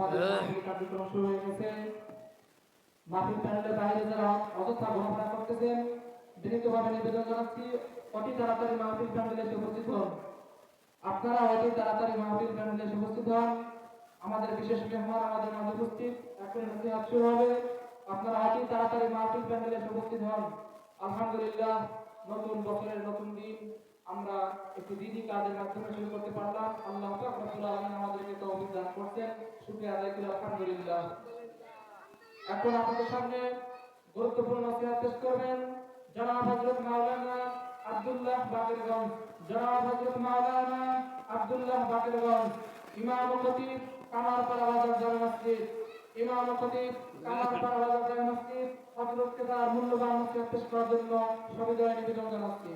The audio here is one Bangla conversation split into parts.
আমাদের মাহফিল কার্যক্রম শুরু হয়ে গেছে। মাহফিল প্যান্ডেলের বাইরে যারা অযথা ঘোরাফেরা করতেছেন বিনীতভাবে নিবেদন জানাচ্ছি অতি তাড়াতাড়ি মাহফিল প্যান্ডেলে এসে উপস্থিত হন। আপনারা অতি তাড়াতাড়ি মাহফিল প্যান্ডেলে এসে উপস্থিত হন। আমাদের বিশেষ মেহমান আমাদের মাঝে উপস্থিত, এখন নসিহত শুরু হবে। আপনারা অতি তাড়াতাড়ি মাহফিল প্যান্ডেলে এসে উপস্থিত হন। আলহামদুলিল্লাহ, নতুন বছরের নতুন দিন আমরা একটি দিনই কাজের মাধ্যমে শুরু করতে পারলাম। আল্লাহ পাক রব্বুল আলামিন আমাদেরকে তৌফিক দান করছেন, শুকরিয়া আদায় করি আলহামদুলিল্লাহ। এখন আপনাদের সামনে গুরুত্বপূর্ণ নসিহত পেশ করবেন জনাব হযরত মাওলানা আব্দুল্লাহ বাকেরগঞ্জ। জনাব হযরত মাওলানা আব্দুল্লাহ বাকেরগঞ্জ, ইমাম ও খতিব কামারপাড়া বাজার জামে মসজিদ। ইমাম ও খতিব কামারপাড়া বাজার জামে মসজিদ হযরতকে তার মূল্যবান নসিহত পেশ করার জন্য সবিনয় নিবেদন জানাচ্ছি।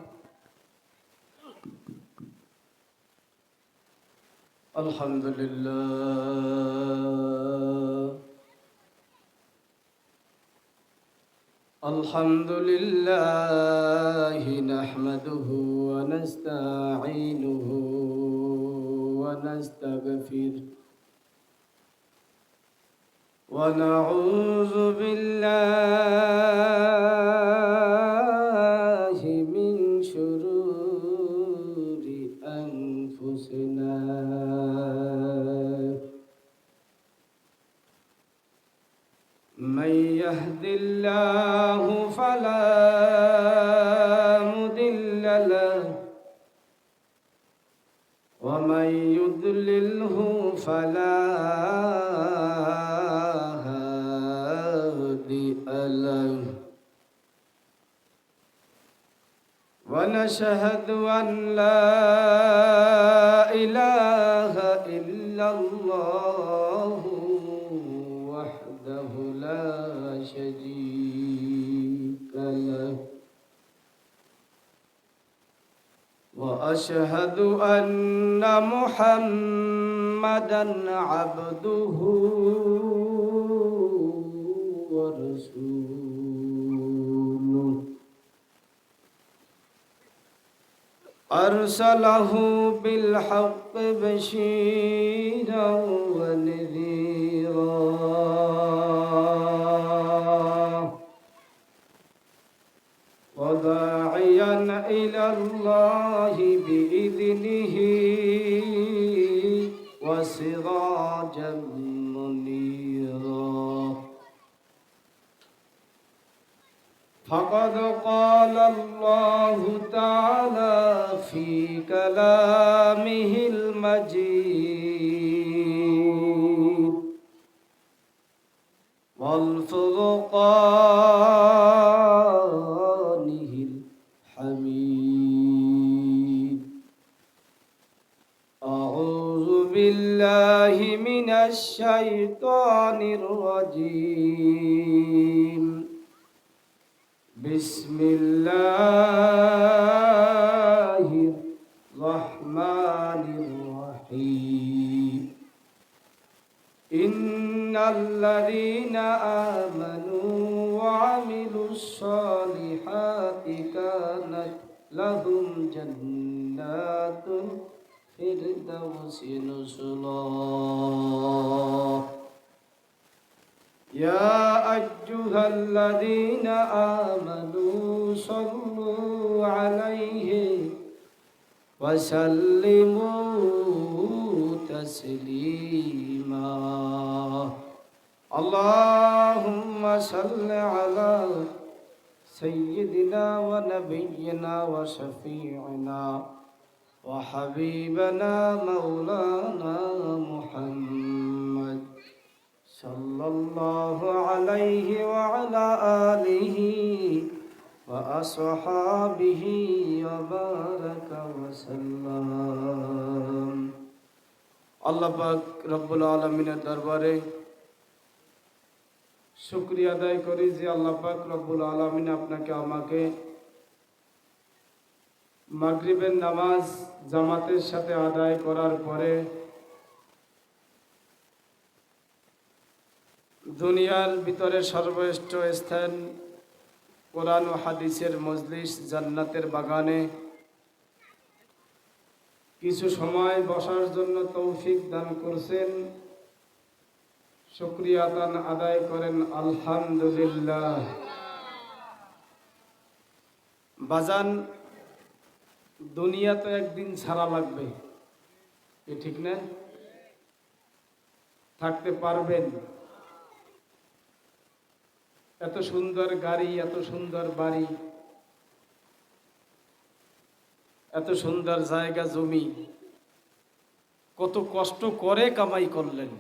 الحمد لله نحمده ونستعينه ونستغفره ونعوذ بالله من شرور أنفسنا من يهد الله فلا مضل له ومن يضلله فلا هادي له ونشهد أن لا إله إلا الله وحده لا شريك له وأشهد أن محمدًا عبده ورسوله أرسله بالحق بشيرا ونذيرا وداعيا إلى الله بإذنه وسراجا منيرا فقد قال الله تعالى في كلامه المجيد والفرقانه الحميد أعوذ بالله من الشيطان الرجيم بسم الله الرحمن الرحيم إن الذين آمنوا وعملوا الصالحات كانت لهم جنات الفردوس نزلا يا أيها الذين آمنوا صلوا عليه وسلموا تسليما اللهم صل على سيدنا ونبينا وشفيعنا وحبيبنا مولانا محمد صلى الله عليه وعلى آله وأصحابه وبارك وسلم আল্লাহ পাক রব্বুল আলামিনের দরবারে শুকরিয়া আদায় করি যে আল্লাহ পাক রব্বুল আলামিন আপনাকে আমাকে মাগরিবের নামাজ জামাতের সাথে আদায় করার পরে দুনিয়ার ভিতরে সর্বশ্রেষ্ঠ স্থান কোরআন ও হাদিসের মজলিস জান্নাতের বাগানে কিছু সময় বসার জন্য তৌফিক দান করছেন। শুকরিয়াতান আদায় করেন আলহামদুলিল্লাহ। বাজান, দুনিয়া তো একদিন ছাড়া লাগবে, এ ঠিক না? থাকতে পারবেন? এত সুন্দর গাড়ি, এত সুন্দর বাড়ি, এত সুন্দর জায়গা জমি, কত কষ্ট করে কামাই করলেন।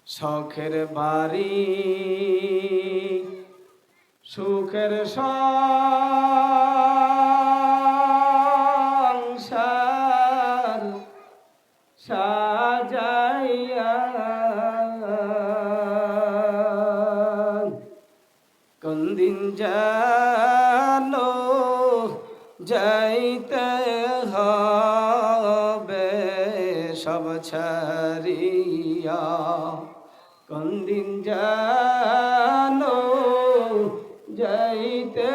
শখের বাড়ি, সুখের সংসার সাজাইয়া কোনদিন জানো যাইতে হবে সব ছাড়িয়া, কোনদিন জানো যাইতে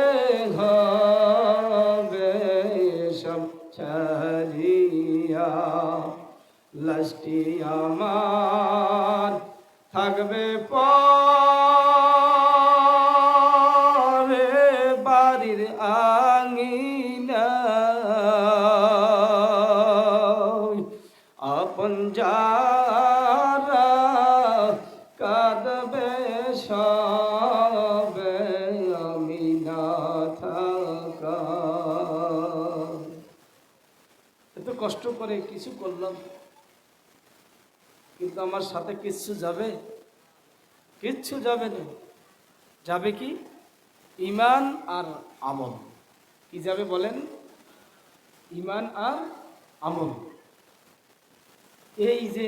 হবে সব ছাড়িয়া। লাশটি আমার থাকবে পরে বাড়ির আঙিনায়, আপন যারা কাঁদবে সবে আমি না থাকা। এত কষ্ট করে কিছু করলাম, কিন্তু আমার সাথে কিচ্ছু যাবে? কিচ্ছু যাবে না। যাবে কি? ঈমান আর আমল। কি যাবে বলেন? ঈমান আর আমল। এই যে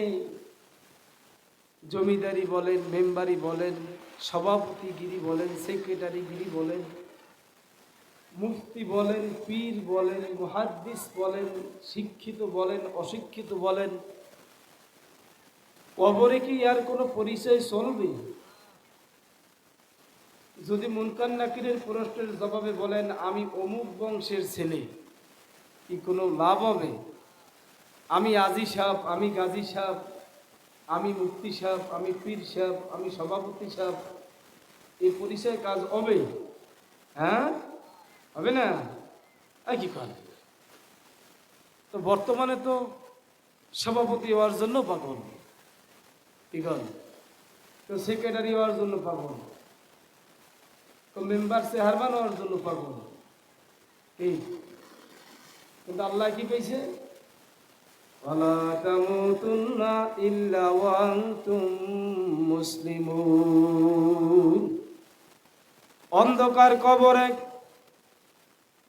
জমিদারি বলেন, মেম্বারি বলেন, সভাপতিগিরি বলেন, সেক্রেটারিগিরি বলেন, মুফতি বলেন, পীর বলেন, মুহাদ্দিস বলেন, শিক্ষিত বলেন, অশিক্ষিত বলেন, কবরে কি আর কোনো পরিচয় চলবে? যদি মুনকার নাকিরের প্রশ্নের জবাবে বলেন আমি অমুক বংশের ছেলে, কি কোনো লাভ হবে? আমি আজি সাহেব, আমি গাজী সাহেব, আমি মুফতি সাহেব, আমি পীর সাহেব, আমি সভাপতি সাহেব, এই পরিচয় কাজ হবে? হ্যাঁ, হবে না? কি কর? তো বর্তমানে তো সভাপতি হওয়ার জন্য পাগল, কি কর? তো সেক্রেটারি হওয়ার জন্য পাগল, তো মেম্বার চেয়ারম্যান হওয়ার জন্য পাগল। এই কিন্তু আল্লাহ কি পেয়েছে? ওয়ালা তামুতুন্না ইল্লা ওয়া আনতুম মুসলিমুন। অন্ধকার কবরে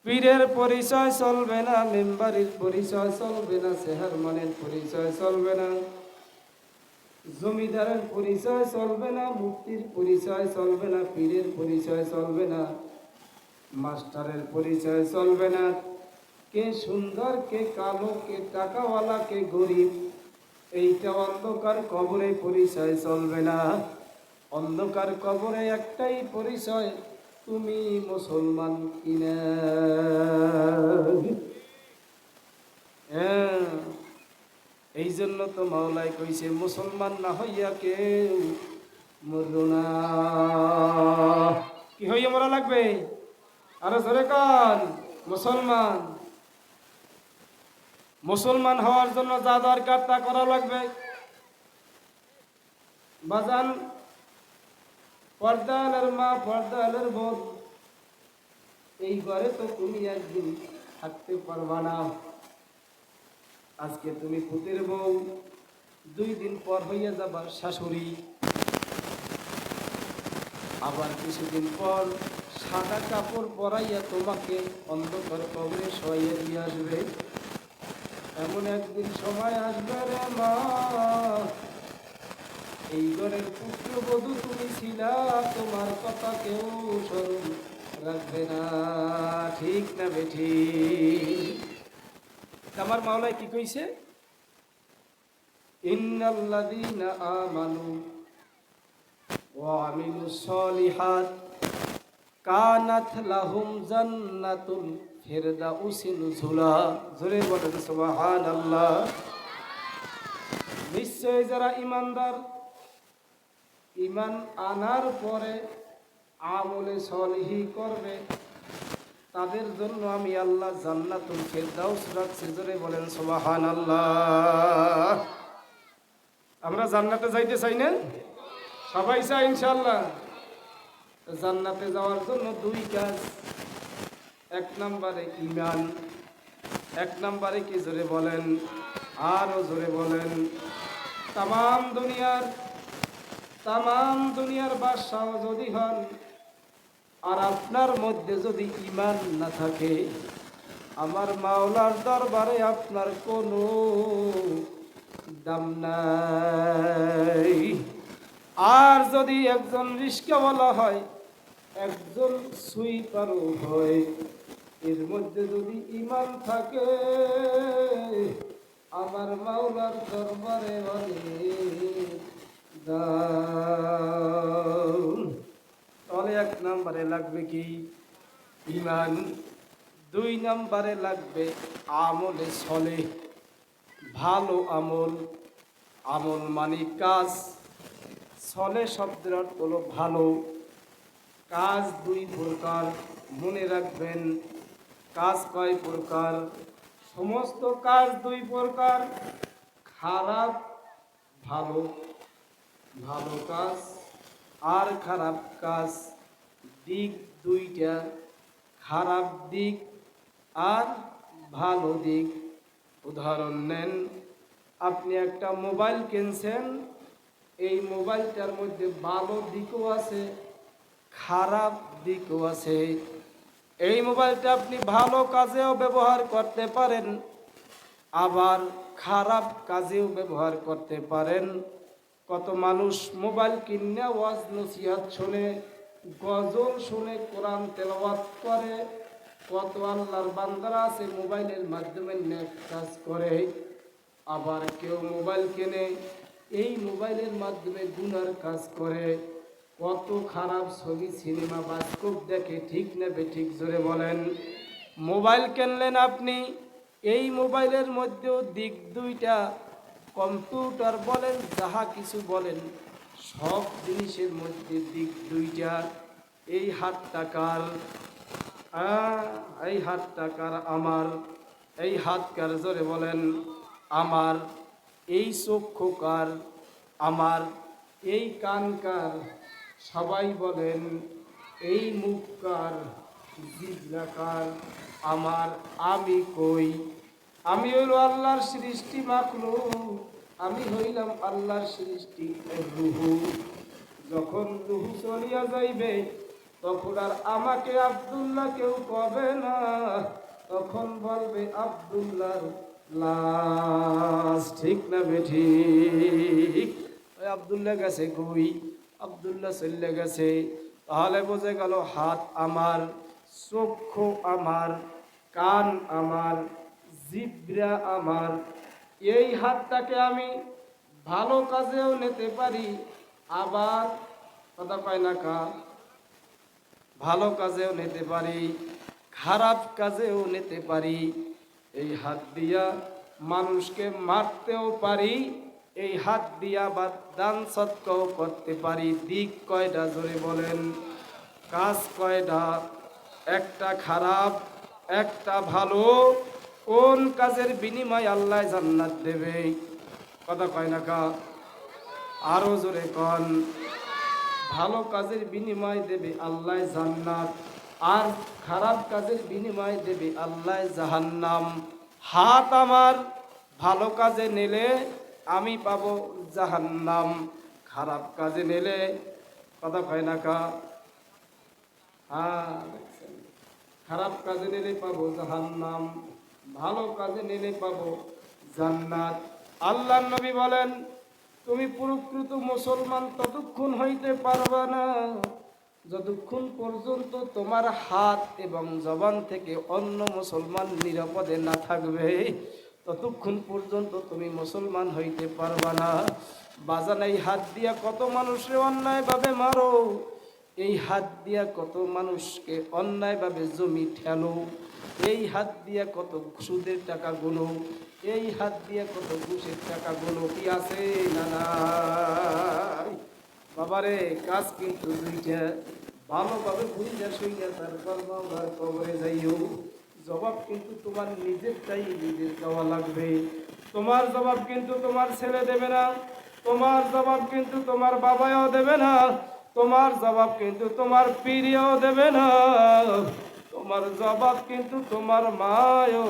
পীরের পরিচয় চলবে না, মেম্বারের পরিচয় চলবে না, চেয়ারম্যানের পরিচয় চলবে না, জমিদারের পরিচয় চলবে না, মুফতির পরিচয় চলবে না, পীরের পরিচয় চলবে না, মাস্টারের পরিচয় চলবে না। কে সুন্দর, কে কালো, কে টাকাওয়ালা, কে গরিব, এইটা অন্ধকার কবরে পরিচয় চলবে না। অন্ধকার কবরে একটাই পরিচয়, তুমি মুসলমান কিনা। এই জন্য তো মাওলাই কইছে মুসলমান না হইয়া কেউ মরো না। কি হইয়া মরা লাগবে? আরো জোরে কান, মুসলমান। মুসলমান হওয়ার জন্য যা দরকার তা করা লাগবে। বাজান, পর্দালের মা, পর্দালের বোন, এই ঘরে তো তুমি একদিন থাকতে পারবা না। আজকে তুমি পুতের বউ, 2 দিন পর হইয়া যাবা শাশুড়ি, আবার কিছুদিন পর সাদা কাপড় পরাইয়া তোমাকে অন্ধকার কবরে শোয়াইয়া দিয়ে আসবে। এমন একদিন সময় আসবে রে মা, এই ঘরের পুত্রবধূ তুমি ছিলা, তোমার কথা কেউ স্মরণ রাখবে না। ঠিক না বেঠি? আমার মাওলায় কি কইছে? ইন্নাল্লাযীনা আমানু ওয়া আমিলুস সলিহাত কানাত লাহুম জান্নাতুল ফিরদাউসি নুজুলা। জোরে বলেন সুবহানাল্লাহ। নিশ্চয় যারা ঈমানদার ঈমান আনার পরে আমলে সলিহি করবে, তাদের জন্য আমি আল্লাহ জান্নাতুল ফেরদাউস রাখছি। জোরে বলেন সুবহানাল্লাহ। আমরা জান্নাতে যাইতে চাই না? সবাই চাই ইনশাআল্লাহ। জান্নাতে যাওয়ার জন্য দুই কাজ। এক নম্বরে ঈমান, এক নম্বরে কি? জোরে বলেন, আরো জোরে বলেন। তামাম দুনিয়ার বাদশাহ যদি হন, আর আপনার মধ্যে যদি ঈমান না থাকে, আমার মাওলার দরবারে আপনার কোনো দাম নাই। আর যদি একজন রিস্কাওয়ালা হয়, একজন সুইপারও হয়, এর মধ্যে যদি ঈমান থাকে, আমার মাওলার দরবারে অনেক দাম। তাহলে এক নম্বরে লাগবে কি? ঈমান। দুই নম্বরে লাগবে আমলে সলেহ, ভালো আমল। আমল মানে কাজ, সলে শব্দের অর্থ হলো ভালো। কাজ দুই প্রকার, মনে রাখবেন। কাজ কয় প্রকার? সমস্ত কাজ দুই প্রকার, খারাপ ভালো। ভালো কাজ আর খারাপ কাজ, দিক দুইটা, খারাপ দিক আর ভালো দিক। উদাহরণ নেন, আপনি একটা মোবাইল কিনছেন, এই মোবাইলটার মধ্যে ভালো দিকও আছে, খারাপ দিকও আছে। এই মোবাইলটা আপনি ভালো কাজেও ব্যবহার করতে পারেন, আবার খারাপ কাজেও ব্যবহার করতে পারেন। কত মানুষ মোবাইল কিনে ওয়াজ নসিহত শুনে, গজল শুনে, কোরআন তেলাওয়াত করে। কত আল্লাহর বান্দারা আছে মোবাইলের মাধ্যমে নেক কাজ করে। আবার কেউ মোবাইল কেনে, এই মোবাইলের মাধ্যমে গুনার কাজ করে। কত খারাপ ছবি, সিনেমা, বাস্তব দেখে। ঠিক নেবে ঠিক? জোরে বলেন। মোবাইল কিনলেন আপনি, এই মোবাইলের মধ্যেও দিক দুইটা। কম্পিউটার বলেন, যাহা কিছু বলেন, সব জিনিসের মধ্যে দিক দুইটা। এই হাতটা কার? এই হাতটা কার? আমার। এই হাত কার? জোরে বলেন। আমার। এই চক্ষু কার? আমার। এই কান কার? সবাই বলেন। এই মুখ কার? জিহ্বা কার? আমার। আমি কই? আমি হইল আল্লাহর সৃষ্টি মাখলুক, আমি হইলাম আল্লাহর সৃষ্টি রুহু। যখন রুহু চলিয়া যাইবে, তখন আর আমাকে আব্দুল্লাহ কেউ কবে না, তখন বলবে আব্দুল্লাহর লাশ। ঠিক না বেঠিক? ওই আব্দুল্লাহ গেছে কই? আব্দুল্লাহ চলে গেছে। তাহলে বোঝা গেল, হাত আমার, চক্ষু আমার, কান আমার, জিহ্বা আমার। এই হাতটাকে আমি ভালো কাজেও নিতে পারি, আবার কথা কয় না কা, ভালো কাজেও নিতে পারি, খারাপ কাজেও নিতে পারি। এই হাত দিয়া মানুষকে মারতেও পারি, এই হাত দিয়া বা দান সৎকাও করতে পারি। দিক কয়টা? জোরে বলেন। কাজ কয়টা? একটা খারাপ, একটা ভালো। কোন কাজের বিনিময় আল্লাহ জান্নাত দেবে? কথা কয় না কা, আরো জোরে কন। ভালো কাজের বিনিময় দেবে আল্লাহ জান্নাত, আর খারাপ কাজের বিনিময় দেবে আল্লাহ জাহান্নাম। হাত আমার, ভালো কাজে নিলে আমি পাবো জাহান্নাম, খারাপ কাজে নিলে, কথা কয় না কা, খারাপ কাজে নিলে পাবো জাহান্নাম, ভালো কাজে নিলে পাবো জান্নাত। আল্লাহর নবী বলেন, তুমি প্রকৃত মুসলমান ততক্ষণ হইতে পারবা না যতক্ষণ পর্যন্ত তোমার হাত এবং জবান থেকে অন্য মুসলমান নিরাপদে না থাকবে, ততক্ষণ পর্যন্ত তুমি মুসলমান হইতে পারবা না। বাজান, এই হাত দিয়া কত মানুষে অন্যায়ভাবে মারো, এই হাত দিয়া কত মানুষকে অন্যায়ভাবে জমি ঠেলো, এই হাত দিয়া কত সুদের টাকা গুলো, এই হাত দিয়া কত ঘুষের টাকা গুলো। কি আছে না নাই? বাবারে কাজ কিন্তু দুইটা, ভালোভাবে বুঝে শুইয়া তারপর বাবার কবরে যাইও। জবাব কিন্তু তোমার নিজের চাই, নিজের দেওয়া লাগবে। তোমার জবাব কিন্তু তোমার ছেলে দেবে না, তোমার জবাব কিন্তু তোমার বাবাও দেবে না, তোমার জবাব কিন্তু তোমার পীরও দেবে না, তোমার জবাব কিন্তু তোমার মায়ও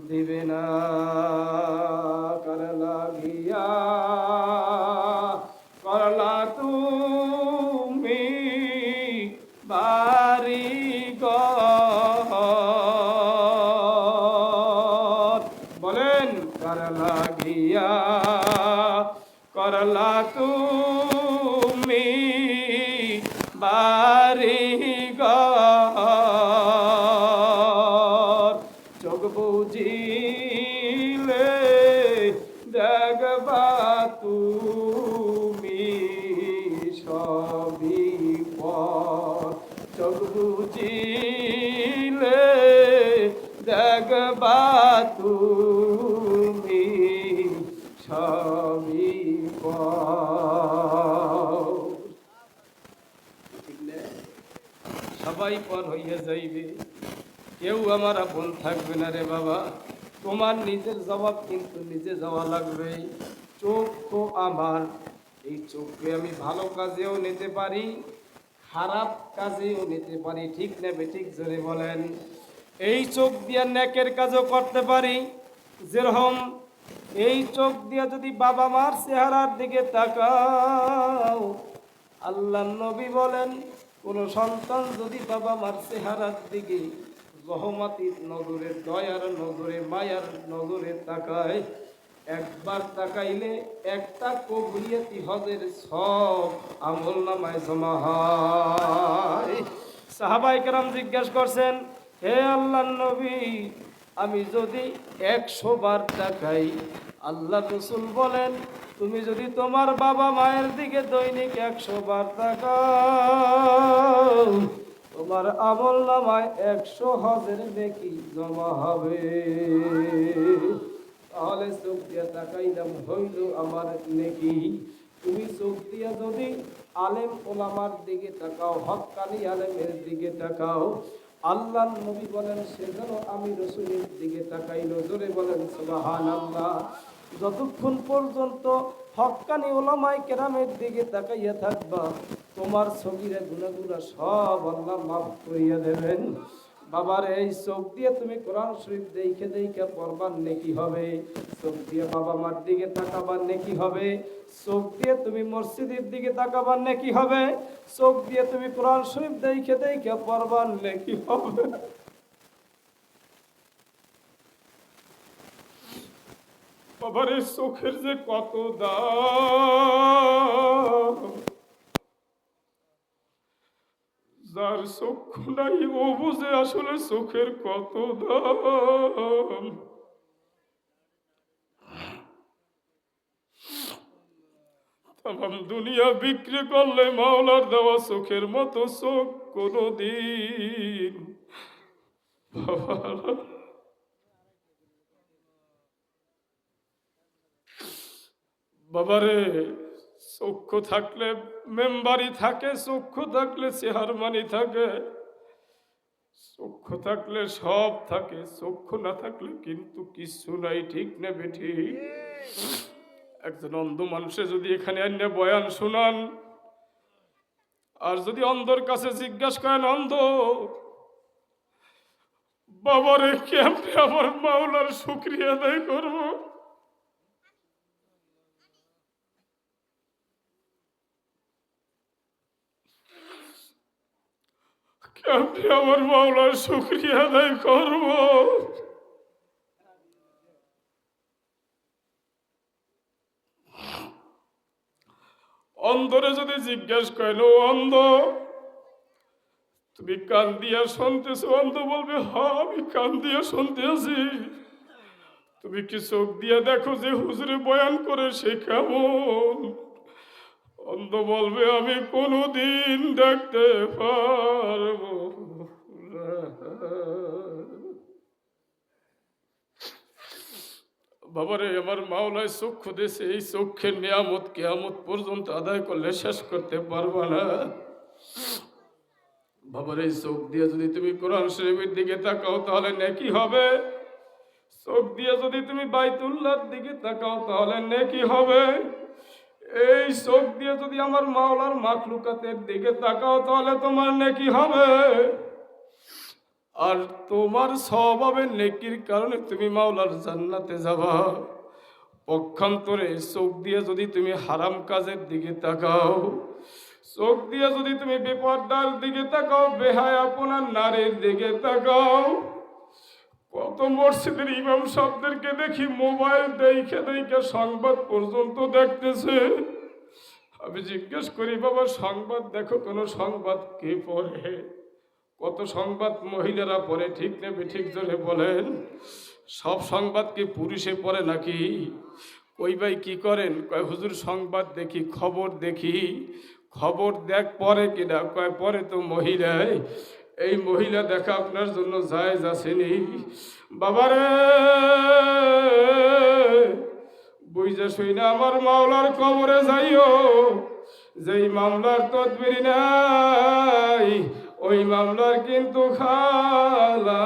দিবে না। কার লাগিয়া করলা তুমি বাড়ি ঘর, বলেন কার লাগিয়া করলা তুমি বাড়ি ঘর, চোখ বুঝিলে দেখবা তুমি সবই পর, চোখ বুঝিলে দেখবা তুমি সবই পর। ঠিক না? সবাই পর হইয়া যাইবে, কেউ আমার আপন থাকবে না রে বাবা। তোমার নিজের জবাব কিন্তু নিজে যাওয়া লাগবে। চোখ তো আমার, এই চোখকে আমি ভালো কাজেও নিতে পারি, খারাপ কাজেও নিতে পারি। ঠিক নেবে ঠিক জোরে বলেন। এই চোখ দিয়ে নেকের কাজও করতে পারি, যেরকম এই চোখ দিয়ে যদি বাবা মার চেহারার দিকে তাকাও, আল্লাহ নবী বলেন কোন সন্তান যদি বাবা মার চেহারার দিকে রহমাতির নজরে, দয়ার নজরে, মায়ার নজরে তাকায়, একবার তাকাইলে একটা কবুলিয়াতি হজের সব আমল নামায় জমা হয়। সাহাবায়ে কেরাম জিজ্ঞেস করছেন, হে আল্লাহর নবী, আমি যদি 100 বার তাকাই, আল্লাহ রসুল বলেন তুমি যদি তোমার বাবা মায়ের দিকে দৈনিক 100 বার তাকাও, তোমার আমল নামায় 100 হজের নেকি জমা হবে। তাহলে চোখ দিয়া তাকাইলাম হইল আমার নেকি। তুমি চোখ দিয়া যদি আলেম ওলামার দিকে তাকাও, হক্কানি আলেমের দিকে তাকাও, আল্লাহ নবী বলেন সেজন্য আমি রসুলের দিকে তাকাইল। জোরে বলেন সুবহানাল্লাহ। যতক্ষণ পর্যন্ত হক্কানি ওলামায়ে কেরামের দিকে তাকাইয়া থাকবা, তোমার সগীরা গুনাহগুলো সব আল্লাহ মাফ করিয়া দেবেন। বাবার এই চোখ দিয়ে তুমি কোরআন শরীফ দেখে দেখে পড়বার নেকি হবে, চোখ দিয়ে বাবা মার দিকে তাকাবার নেকি হবে, চোখ দিয়ে তুমি মসজিদের দিকে তাকাবার নেকি হবে, চোখ দিয়ে তুমি কোরআন শরীফ দেখে দেখে পড়বার নেকি হবে। বাবার এই চোখের যে কত দাম, যার চক্ষু নাই ও বুঝে আসলে চোখের কত দাম। তামাম দুনিয়া বিক্রি করলে মাওলার দেওয়া চোখের মতো চোখ কোনদিন বাবারে, চক্ষু থাকলে মেম্বারি থাকে, চক্ষু থাকলে চেহারমানি থাকে, চক্ষু থাকলে সব থাকে, চক্ষু না থাকলে কিন্তু কিছু নাই। ঠিক না বেঠি? একজন অন্ধ মানুষে যদি এখানে আন্য বয়ান শুনান, আর যদি অন্ধর কাছে জিজ্ঞাসা করেন, অন্ধ বাবারে কেমনে আমার মাওলার শুকরিয়া আদায় করবো, কেমনে আমার মাওলার শুকরিয়া আদায় করবো, অন্ধরে যদি জিজ্ঞেস করেন, ও অন্ধ তুমি কান দিয়া শুনতেছো? অন্ধ বলবে হ্যাঁ আমি কান দিয়া শুনতে আছি। তুমি কি চোখ দিয়া দেখো যে হুজুরে বয়ান করে সে কেমন? অন্ধ বলবে আমি কোনোদিন দেখতে পারবো না। বাবারে আমার মাওলায় চক্ষু দিয়েছে, এই চক্ষের নিয়ামত কিয়ামত পর্যন্ত আদায় করলে শেষ করতে পারবা না। বাবার এই চোখ দিয়ে যদি তুমি কোরআন শরীফের দিকে তাকাও তাহলে নেকি হবে। চোখ দিয়ে যদি তুমি বাইতুল্লাহর দিকে তাকাও তাহলে নেকি হবে। এই চোখ দিয়ে যদি আমার মাওলার মাখলুকাতের দিকে তাকাও তাহলে তোমার নেকি হবে। আর তোমার স্বভাবের নেকির কারণে তুমি মাওলার জান্নাতে যাবা। পক্ষান্তরে চোখ দিয়ে যদি তুমি হারাম কাজের দিকে তাকাও, চোখ দিয়ে যদি তুমি বেপরদার দিকে তাকাও, বেহায়াপনার নারীর দিকে তাকাও। কত মসজিদের ইমাম সাহেবদেরকে দেখি মোবাইল দেখে দেখে সংবাদ পর্যন্ত দেখতেছে। আমি জিজ্ঞেস করি, বাবা সংবাদ দেখো, কোনো সংবাদ কে পড়ে? কত সংবাদ মহিলারা পড়ে, ঠিক নেবে ঠিক জোরে বলেন? সব সংবাদ কি পুরুষে পড়ে নাকি? ওই ভাই কি করেন? কয় হুজুর সংবাদ দেখি, খবর দেখি। খবর দেখ পরে কিনা? কয় পরে তো মহিলায়। এই মহিলা দেখা আপনার জন্য জায়েজ আসেনি। বাবারে বুঝে শুই না আমার মাওলার কবরে যাইও। যেই মামলার তদবির নাই ওই মামলার কিন্তু খালা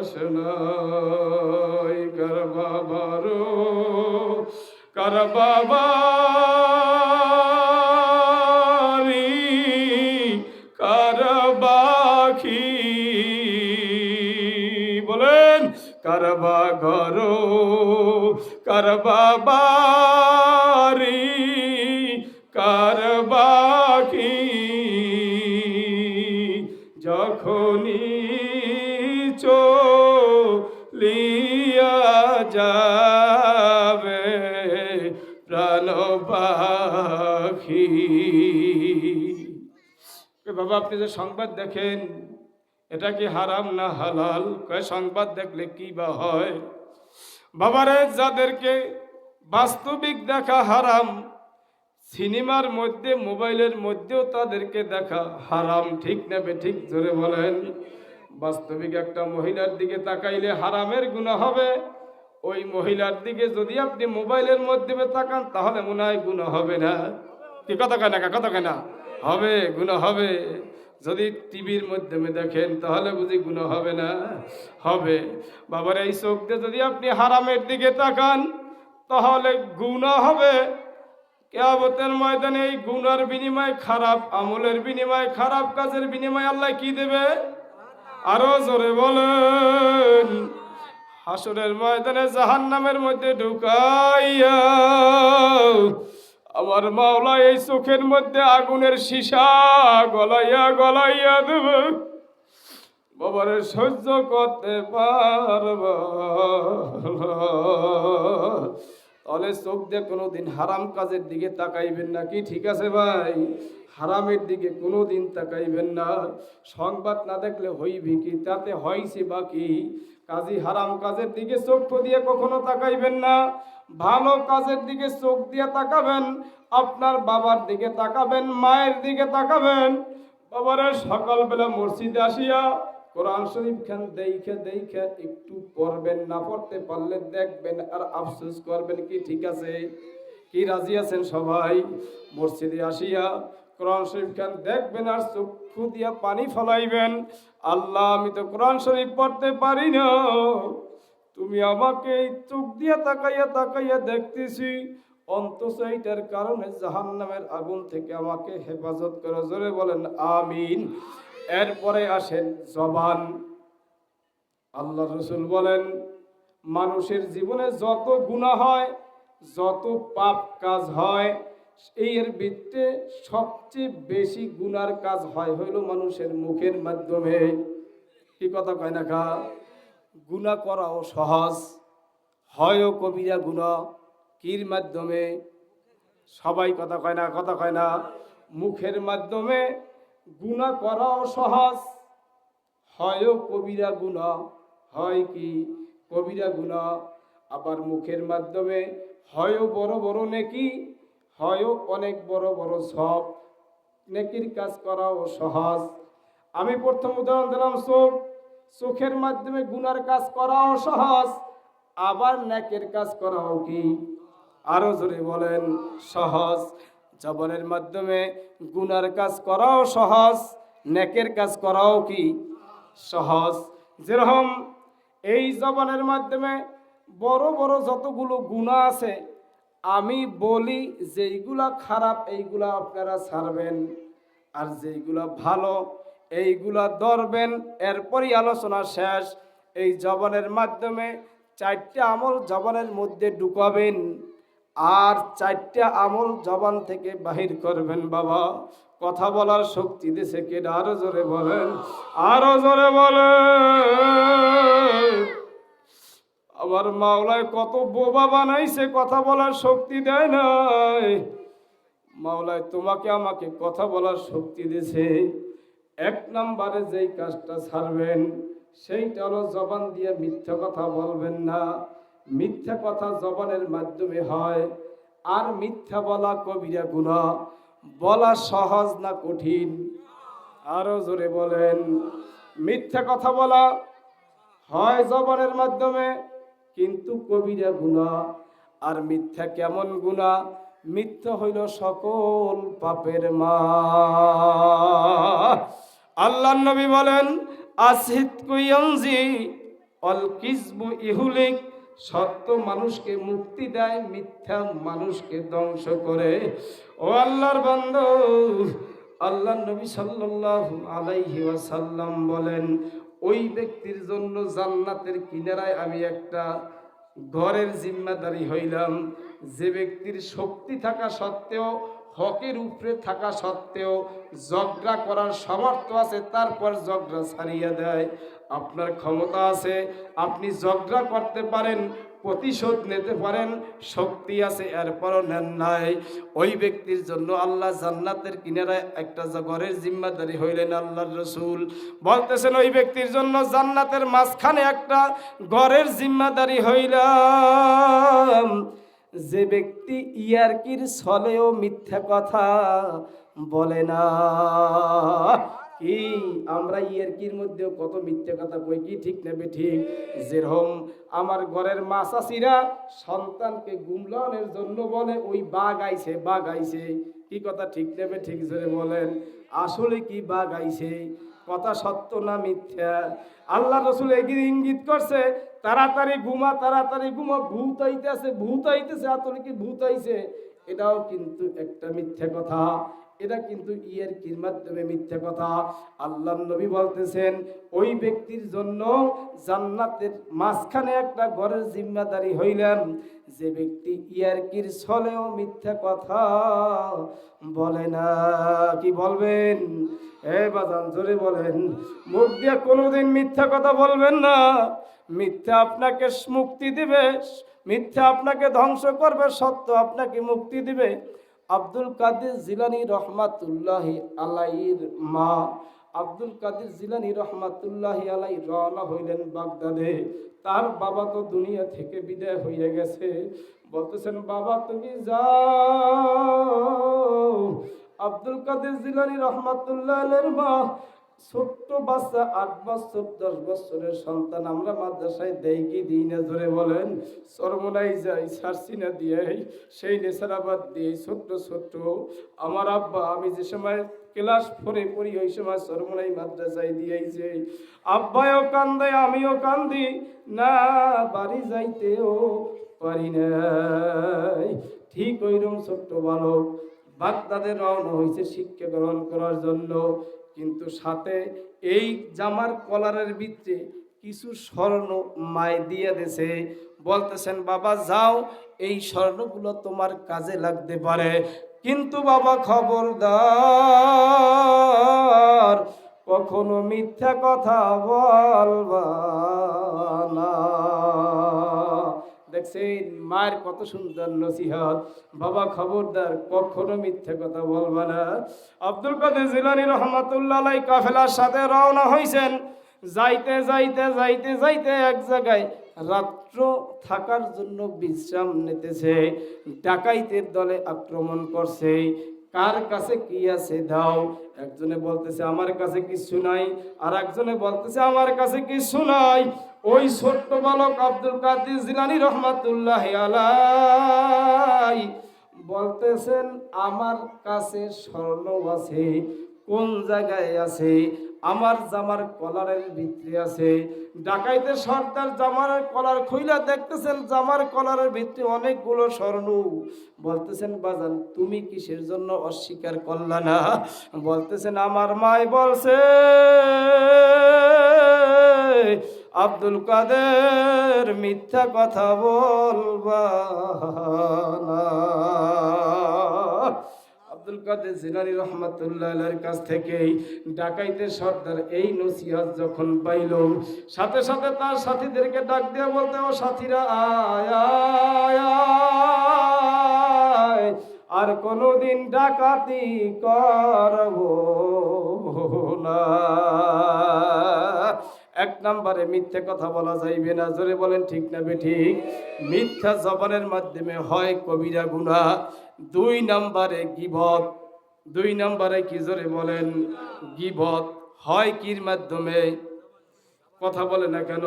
আসনাই। কার বাবারো কার বাবারি কার বাখি বলেন, কার বাঘর কার বাবারি কার বাখি। যখনই চলিয়া যাবে প্রাণ পাখি। বাবা আপনি যে সংবাদ দেখেন এটা কি হারাম না হালাল? কয় সংবাদ দেখলে কি বা হয়? বাবারে যাদেরকে বাস্তবিক দেখা হারাম, সিনেমার মধ্যে মোবাইলের মধ্যেও তাদেরকে দেখা হারাম, ঠিক নেবে ঠিক জোরে বলেন? বাস্তবিক একটা মহিলার দিকে তাকাইলে হারামের গুনাহ হবে। ওই মহিলার দিকে যদি আপনি মোবাইলের মধ্যে তাকান তাহলে মনে হয় গুনাহ হবে না? কি কথা কয় না? কথা কয় না? হবে, গুনাহ হবে। যদি টিভির মাধ্যমে দেখেন তাহলে বুঝি গুনাহ হবে না? হবে। বাবার এই চোখ দিয়ে যদি আপনি হারামের দিকে তাকান তাহলে গুনাহ হবে। কিয়ামতের ময়দানে এই গুনার বিনিময়ে, খারাপ আমলের বিনিময়ে, খারাপ কাজের বিনিময়ে আল্লাহ কি দেবে? আরো জোরে বলেন। হাসরের ময়দানে জাহান্নামের মধ্যে ঢুকাইয়া আমার মাওলা এই চোখের মধ্যে আগুনের সীসা গলাইয়া গলাইয়া দেবে। বাবারে সহ্য করতে পারব? তাহলে চোখ দিয়ে কোনোদিন হারাম কাজের দিকে তাকাইবেন না, কি ঠিক আছে ভাই? হারামের দিকে কোনোদিন তাকাইবেন না। সংবাদ না দেখলে হইবে কি? তাতে হইছে বাকি। কাজী হারাম কাজের দিকে চোখ দিয়ে কখনো তাকাইবেন না। ভালো কাজের দিকে চোখ দিয়ে তাকাবেন। আপনার বাবার দিকে তাকাবেন, মায়ের দিকে তাকাবেন। বাবারে সকালবেলা মসজিদে আসিয়া কোরআন শরীফ খান দেখে দেখে একটু পড়বেন, না পড়তে পারলে দেখবেন আর আফসোস করবেন, কি ঠিক আছে? কি রাজি আছেন সবাই? মসজিদে আসিয়া কোরআন শরীফ খান দেখবেন আর চক্ষু দিয়া পানি ফলাইবেন। আল্লাহ আমি তো কোরআন শরীফ পড়তে পারি না, তুমি আমাকে এই চোখ দিয়া তাকাইয়া তাকাইয়া দেখতেছি, অন্তত এইটার কারণে জাহান্নামের আগুন থেকে আমাকে হেফাজত করো। জোরে বলেন আমিন। এরপরে আসেন জবান। আল্লাহ রসুল বলেন মানুষের জীবনে যত গুনাহ হয়, যত পাপ কাজ হয়, এর ভিতরে সবচেয়ে বেশি গুনার কাজ হয় হইল মানুষের মুখের মাধ্যমে। কি কথা কয় না কা? গুনাহ করাও সহজ, হয়ও কবিরা গুনাহ কির মাধ্যমে? সবাই কথা কয় না? কথা কয় না? মুখের মাধ্যমে গুনাহ করাও সহজ, হয়ও কবিরা গুনাহ। হয় কি? কবিরা গুনাহ। আবার মুখের মাধ্যমে হয়ও বড় বড় নেকি, হয়ও অনেক বড় বড় সব নেকির কাজ করাও সহজ। আমি প্রথম উদাহরণ দিলাম চোখ। চোখের মাধ্যমে গুনার কাজ করাও সহজ, আবার নেকের কাজ করাও কি আরো জোরে বলেন সহজ। জবানের মাধ্যমে গুনার কাজ করাও সহজ, নেকের কাজ করাও কি সহজ। যেরকম এই জবানের মাধ্যমে বড় বড় যতগুলো গুনাহ আছে, আমি বলি যেইগুলা খারাপ এইগুলা আপনারা ছাড়বেন, আর যেইগুলা ভালো এইগুলা ধরবেন। এরপরই আলোচনা শেষ। এই জবানের মাধ্যমে 4টা আমল জবানের মধ্যে ঢুকাবেন, আর 4টা আমল জবান থেকে বাহির করবেন। বাবা, কথা বলার শক্তি দিছে কে? আরো জোরে বলেন, আরো জোরে বলেন। আমার মাওলায় কত বোবা বানাইছে, কথা বলার শক্তি দেয় নাই। মাওলায় তোমাকে আমাকে কথা বলার শক্তি দিয়েছে। 1 নম্বরে যেই কাজটা ছাড়বেন সেইটা হলো জবান দিয়ে মিথ্যা কথা বলবেন না। মিথ্যা কথা জবানের মাধ্যমে হয়, আর মিথ্যা বলা কবিরা গুনাহ। বলা সহজ না কঠিন? আরো জোরে বলেন। মিথ্যা কথা বলা হয় জবানের মাধ্যমে, কিন্তু কবিরা গুনাহ। আর মিথ্যা কেমন গুনাহ? মিথ্যা হইল সকল পাপের মা। আল্লাহর নবী বলেন, আসিদকু ইয়ানজি অল কিযবু ইহুলিক। সত্য মানুষকে মুক্তি দেয়, মিথ্যা মানুষকে ধ্বংস করে। ও আল্লাহর বান্দা, আল্লাহর নবী সাল্লাল্লাহু আলাইহি ওয়াসাল্লাম বলেন, ওই ব্যক্তির জন্য জান্নাতের কিনারায় আমি একটা ঘরের জিম্মাদারি হইলাম, যে ব্যক্তির শক্তি থাকা সত্ত্বেও, হকের উপরে থাকা সত্ত্বেও ঝগড়া করার সামর্থ্য আছে, তারপর ঝগড়া ছাড়িয়ে দেয়। আপনার ক্ষমতা আছে, আপনি ঝগড়া করতে পারেন, প্রতিশোধ নিতে পারেন, শক্তি আছে, এরপরও নেন নাই। ওই ব্যক্তির জন্য আল্লাহ জান্নাতের কিনারায় একটা ঘরের জিম্মাদারি হইলেন। আল্লাহর রাসূল বলতেছেন, ওই ব্যক্তির জন্য জান্নাতের মাঝখানে একটা ঘরের জিম্মাদারি হইলাম, যে ব্যক্তি ইয়ারকির ছলেও মিথ্যা কথা বলে না। কি আমরা ইয়ারকির মধ্যেও কত মিথ্যা কথা কই, কি ঠিক নেবে ঠিক? যেরকম আমার ঘরের মাছাচিরা সন্তানকে গুমলানোর জন্য বলে, ওই বাঘ আইছে, বাঘ আইছে। কি কথা ঠিক নেবে ঠিক? জোরে বলেন। আসলে কি বাঘ আইছে? কথা সত্য না মিথ্যা? আল্লাহ রাসূল এগিয়ে ইঙ্গিত করছে, তাড়াতাড়ি ঘুমা, তাড়াতাড়ি ঘুমা, ভূত আইতেছে, ভূত আইতেছে। আসলে কি ভূত আইছে? এটাও কিন্তু একটা মিথ্যা কথা। এটা কিন্তু ইয়ারকির মাধ্যমে মিথ্যা কথা। আল্লাহর নবী বলতেছেন, ওই ব্যক্তির জন্য জান্নাতের মাঝখানে একটা ঘরের জিম্মাদারি হইলাম, যে ব্যক্তি ইয়ারকির ছলেও মিথ্যা কথা বলে না। কি বলবেন? বাজান জোরে বলেন। মুখ দিয়ে কোনোদিন মিথ্যা কথা বলবেন না। মিথ্যা আপনাকে মুক্তি দিবে, মিথ্যা আপনাকে ধ্বংস করবে, সত্য আপনাকে মুক্তি দিবে। আব্দুল কাদের জিলানী রহমাতুল্লাহি আলাইহির মা আব্দুল কাদের জিলানী রহমাতুল্লাহি আলাই রওনা হইলেন বাগদাদে। তার বাবা তো দুনিয়া থেকে বিদায় হয়ে গেছে। বলতেছেন, বাবা তুমি যাও। আব্দুল কাদের জিলানী রহমাতুল্লাহ আলাইহির মা ছোট্ট বাচ্চা, 8 বছর 10 বছরের সন্তান, আমরা মাদ্রাসায় দেই কি দিই না? জোরে বলেন। চরমোনাই যাই, সারসিনা দিয়ে, সেই নেসারাবাদ দিয়ে, ছোট্ট ছোট্ট। আমার আব্বা, আমি যে সময় ক্লাস 4-এ পড়ি, ওই সময় চরমোনাই মাদ্রাসায় দিয়েছে। আব্বাও কান্দে, আমিও কান্দি, না বাড়ি যাইতেও পারি নাই। ঠিক ওইরকম ছোট্ট বালক বাগদাদে রওনা হয়েছে শিক্ষা গ্রহণ করার জন্য। কিন্তু সাথে এই জামার কলারের ভিতরে কিছু স্বর্ণ মায় দিয়ে দিয়েছে। বলতেছেন, বাবা যাও, এই স্বর্ণগুলো তোমার কাজে লাগতে পারে, কিন্তু বাবা খবরদার কখনো মিথ্যা কথা বলবা না। দেখছেন মায়ের কত সুন্দর নসিহত। বাবা খবরদার কখনো মিথ্যা কথা বলবা না। আব্দুল কাদের জিলানী রহমাতুল্লাহ আলাইহি কাফেলার সাথে রওনা হইছেন। যাইতে যাইতে যাইতে যাইতে এক জায়গায় রাত্র থাকার জন্য বিশ্রাম নিতেছে। ডাকাইতের দলে আক্রমণ করছে। কার কাছে কি আছে দাও। একজনে বলতেছে আমার কাছে কিছু নাই, আর একজনে বলতেছে আমার কাছে কিছু নাই। ওই ছোট্ট বালক আব্দুল কাদের জিলানী রহমাতুল্লাহ আলাইহি বলতেছেন আমার কাছে স্বর্ণ আছে। কোন জায়গায় আছে? আমার জামার কলারের ভিতরে আছে। ডাকাইতে সর্দার জামার কলার খুইলা দেখতেছেন জামার কলারের ভিতরে অনেকগুলো স্বর্ণ। বলতেছেন বাজান তুমি কিসের জন্য অস্বীকার করলা না? বলতেছেন আমার মাই বলছে আব্দুল কাদের মিথ্যা কথা বলবা না। আব্দুল কাদের জিলানী রাহমাতুল্লাহ আলাইহির কাছ থেকে ডাকাইতে সর্দার এই নসিহত যখন পাইল, সাথে সাথে তার সাথীদেরকে ডাক দিয়ে বলতে ও সাথীরা আয় আয় আয়, আর কোনোদিন ডাকাতি করব না। এক নম্বরে মিথ্যে কথা বলা যাইবে না, জোরে বলেন ঠিক না বেঠিক? মিথ্যা জবানের মাধ্যমে হয় কবিরা গুনাহ। দুই নম্বরে গীবত। দুই নম্বরে কি, জোরে বলেন? গীবত হয় কির মাধ্যমে? কথা বলে না কেন?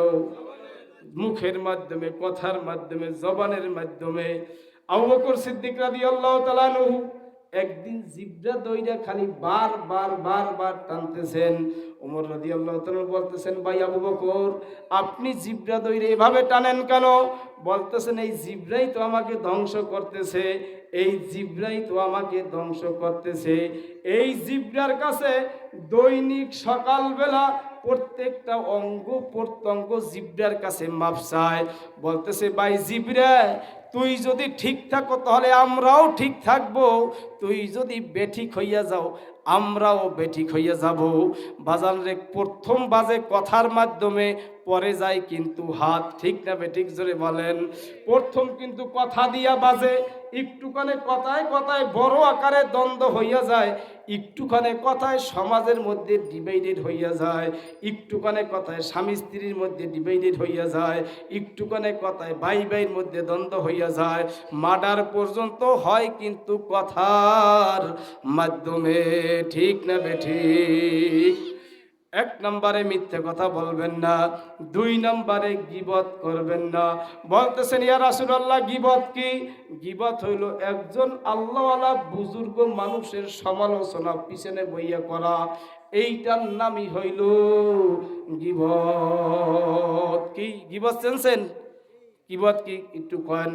মুখের মাধ্যমে, কথার মাধ্যমে, জবানের মাধ্যমে। আবু বকর সিদ্দিক রাদিয়াল্লাহু তাআলা আনহু একদিন জিব্রা দইরা খালি বার টানতেছেন। ওমর রাদিয়াল্লাহু তাআলা বলতেছেন ভাই আবু বকর আপনি জিব্রা দইরে এভাবে টানেন কেন? বলতেছেন এই জিব্রাই তো আমাকে ধ্বংস করতেছে, এই জিব্রাই তো আমাকে ধ্বংস করতেছে। এই জিব্রার কাছে দৈনিক সকালবেলা প্রত্যেকটা অঙ্গ প্রত্যঙ্গ জিব্রার কাছে মাপ চায়। বলতেছে ভাই জিব্রা তুই যদি ঠিক থাকো তাহলে আমরাও ঠিক থাকবো, তুই যদি বেঠিক হইয়া যাও আমরাও বেঠিক হইয়া যাব। বাজান রে প্রথম বাজে কথার মাধ্যমে, পরে যায় কিন্তু হাত, ঠিক না বেঠিক? জোরে বলেন। প্রথম কিন্তু কথা দিয়া বাজে, একটুখানে কথায় কথায় বড় আকারে দ্বন্দ্ব হইয়া যায়, একটুখানে কথায় সমাজের মধ্যে ডিভাইডেড হইয়া যায়, একটুখানে কথায় স্বামী স্ত্রীর মধ্যে ডিভাইডেড হইয়া যায়, একটুখানে কথায় ভাই ভাইয়ের মধ্যে দ্বন্দ্ব হইয়া যায়, মার্ডার পর্যন্ত হয় কিন্তু কথার মাধ্যমে, ঠিক না বেঠিক? এক নম্বরে মিথ্যে কথা বলবেন না, দুই নম্বরে গীবত করবেন না। বলতেছেন ইয়া রাসূলুল্লাহ গীবত কি? গীবত হইল একজন আল্লাহওয়ালা বুজুর্গ মানুষের সমালোচনা পিছনে বইয়া করা, এইটার নামই হইল গীবত। কি গীবত চেনছেন? গীবত কি একটু কন?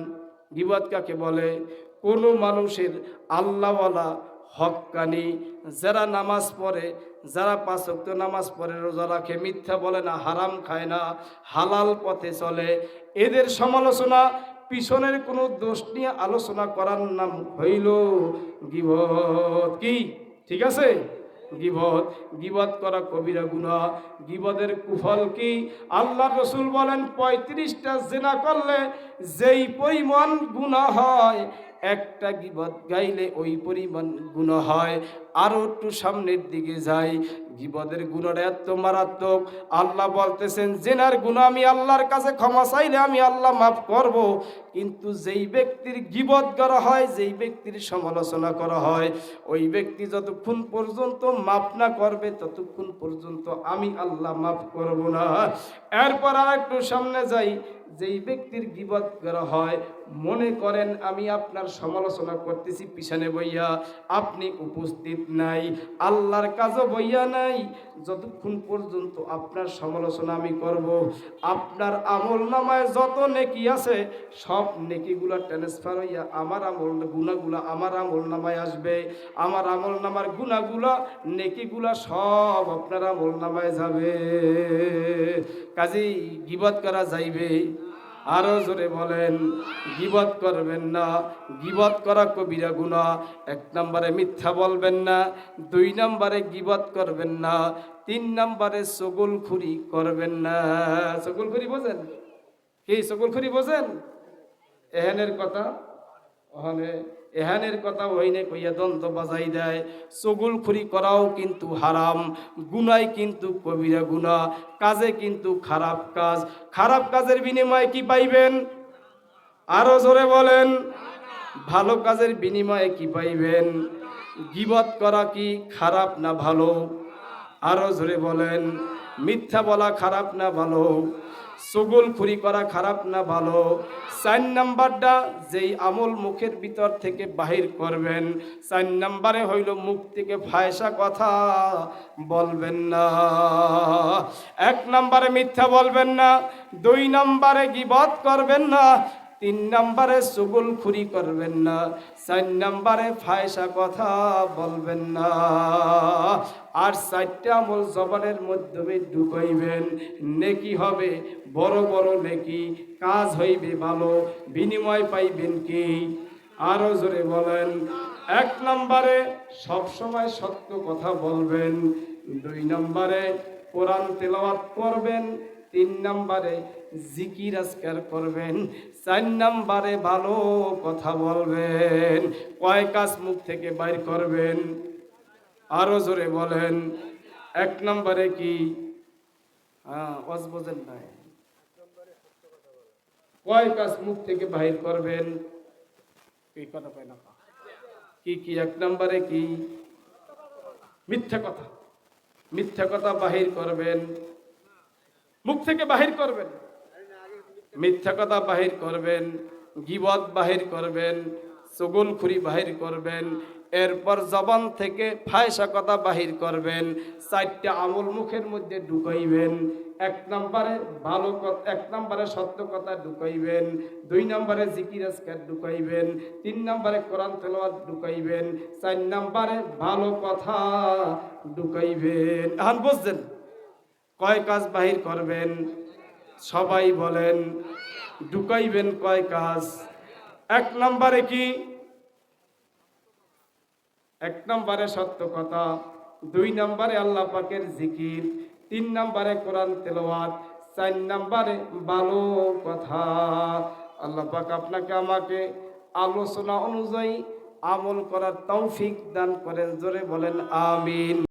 গীবত কাকে বলে? কোন মানুষের আল্লাহওয়ালা হক্কানি যারা নামাজ পড়ে, যারা 5 ওয়াক্ত নামাজ পড়ে, রোজা রাখে, মিথ্যা বলে না, হারাম খায় না, হালাল পথে চলে, এদের সমালোচনা পিছনের কোনো দোষ নিয়ে আলোচনা করার নাম হইল গীবত। কি ঠিক আছে? গীবত। গীবত করা কবিরা গুনাহ। গীবতের কুফল কি? আল্লাহর রাসূল বলেন 35টা জিনা করলে যেই পরিমাণ গুনাহ হয়, একটা গীবত গাইলে ওই পরিমাণ গুনাহ হয়। আরো একটু সামনের দিকে যাই, গীবতের গুনাহটা এত মারাত্মক, আল্লাহ বলতেছেন জিনার গুনাহ আমি আল্লাহর কাছে ক্ষমা চাইলে আমি আল্লাহ মাফ করব, কিন্তু যেই ব্যক্তির গীবত করা হয়, যেই ব্যক্তির সমালোচনা করা হয়, ওই ব্যক্তি যতক্ষণ পর্যন্ত মাফ না করবে ততক্ষণ পর্যন্ত আমি আল্লাহ মাফ করব না। এরপর আর একটু সামনে যাই, যেই ব্যক্তির গীবত করা হয়, মনে করেন আমি আপনার সমালোচনা করতেছি পিছনে বইয়া, আপনি উপস্থিত নাই, আল্লাহর কাজও বইয়া নাই, যতক্ষণ পর্যন্ত আপনার সমালোচনা আমি করব, আপনার আমল নামায় যত নেকি আছে সব নেকিগুলা ট্রান্সফার হইয়া আমার আমল গুনাহগুলা আমার আমল নামায় আসবে, আমার আমল নামার গুনাহগুলা নেকিগুলা সব আপনার আমল নামায় যাবে। কাজেই গীবত করা যাইবে? আরো জোরে বলেন। গীবত করবেন না। গীবত করা কবিরা গুনাহ। 1 নম্বরে মিথ্যা বলবেন না, 2 নম্বরে গীবত করবেন না, 3 নম্বরে চগলখুরি করবেন না। চগলখুরি বোঝেন? কি চগলখুরি বোঝেন? এহেনের কথা ওখানে, এহানের কথা ওইনে কইয়া দ্বন্দ্ব বাজাই দেয়। চগলখুরি করাও কিন্তু হারাম, গুনাহ কিন্তু কবিরা গুনাহ, কাজে কিন্তু খারাপ কাজ। খারাপ কাজের বিনিময়ে কি পাইবেন? আরো জোরে বলেন। ভালো কাজের বিনিময়ে কি পাইবেন? গীবত করা কি খারাপ না ভালো? আরো জোরে বলেন। মিথ্যা বলা খারাপ না ভালো? চুগলখুরি করা খারাপ না ভালো? 4 নাম্বারটা যেই আমল মুখের ভিতর থেকে বাহির করবেন, 4 নাম্বারে হইল মুখ থেকে ফায়সা কথা বলবেন না। 1 নাম্বারে মিথ্যা বলবেন না, 2 নাম্বারে গীবত করবেন না, 3 নাম্বারে চুগলখুরি করবেন না, 4 নাম্বারে ফায়সা কথা বলবেন না। আর 4টা আমল জবানের মাধ্যমে ঢুকাইবেন, নেকি হবে বড় বড় নেকি, কাজ হইবে ভালো, বিনিময় পাইবেন কি? আরো জোরে বলেন। 1 নম্বরে সব সময় সত্য কথা বলবেন, 2 নম্বরে কোরআন তেলাওয়াত করবেন, 3 নম্বরে জিকির আজকার করবেন, 4 নম্বরে ভালো কথা বলবেন। কয় কাজ মুখ থেকে বাইর করবেন? আরো জোরে বলেন। 1 নম্বরে কি? ওয়াজ বোঝেন নাই। কয় কাজ মুখ থেকে বাহির করবেন? কি কথা কয় না? কি কি? 1 নম্বরে কি? মিথ্যা কথা। মিথ্যা কথা বাহির করবেন, মুখ থেকে বাহির করবেন। মিথ্যা কথা বাহির করবেন, গীবত বাহির করবেন, চুগলখুরি বাহির করবেন, এরপর জবান থেকে ফায়সা কথা বাহির করবেন। 4টা আমল মুখের মধ্যে ঢুকাইবেন। 1 নম্বরে ভালো কথা, 1 নম্বরে সত্য কথা ঢুকাইবেন, 2 নম্বরে জিকির আজকার ঢুকাইবেন, 3 নম্বরে কোরআন তেলাওয়াত ঢুকাইবেন, 4 নম্বরে ভালো কথা ঢুকাইবেন। এখন বুঝছেন কয় কাজ বাহির করবেন? সবাই বলেন। ঢুকাইবেন কয় কাজ? 1 নম্বরে কি? 1 নম্বরে সত্য কথা, 2 নম্বরে আল্লাহ পাকের জিকির, 3 নম্বরে কোরআন তেলাওয়াত, 4 নম্বরে ভালো কথা। আল্লাহ পাক আপনাকে আমাকে আলোচনা অনুযায়ী আমল করার তৌফিক দান করেন। জোরে বলেন আমিন।